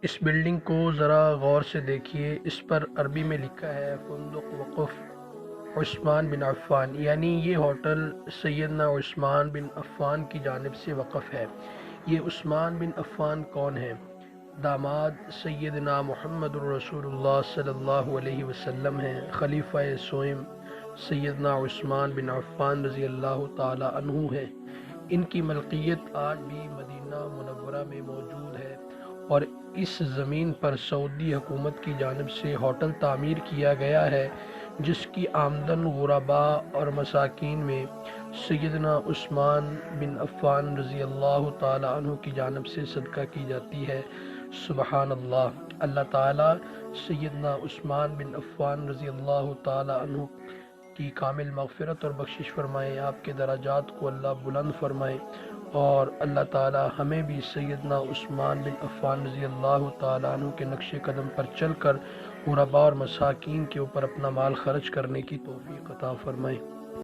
اس building کو ذرا غور سے دیکھیے، اس پر عربی میں لکھا ہے فندق وقف عثمان بن عفان، یعنی یہ ہوٹل سیدنا عثمان بن عفان کی جانب سے وقف ہے۔ یہ عثمان بن عفان کون ہیں؟ داماد سیدنا محمد الرسول اللہ صلی اللہ علیہ وسلم ہیں، خلیفہ سوئم سیدنا عثمان بن عفان رضی اللہ تعالی عنہ ہیں۔ ان کی ملکیت آج بھی مدینہ منورہ میں موجود ہے، اور اس زمین پر سعودی حکومت کی جانب سے ہوٹل تعمیر کیا گیا ہے، جس کی آمدن غرباء اور مساکین میں سیدنا عثمان بن عفان رضی اللہ تعالی عنہ کی جانب سے صدقہ کی جاتی ہے۔ سبحان اللہ! اللہ تعالیٰ سیدنا عثمان بن عفان رضی اللہ تعالی عنہ کی کامل مغفرت اور بخشش فرمائے، آپ کے درجات کو اللہ بلند فرمائے، اور اللہ تعالی ہمیں بھی سیدنا عثمان بن عفان رضی اللہ تعالیٰ عنہ کے نقش قدم پر چل کر غرباء اور مساکین کے اوپر اپنا مال خرچ کرنے کی توفیق عطا فرمائے۔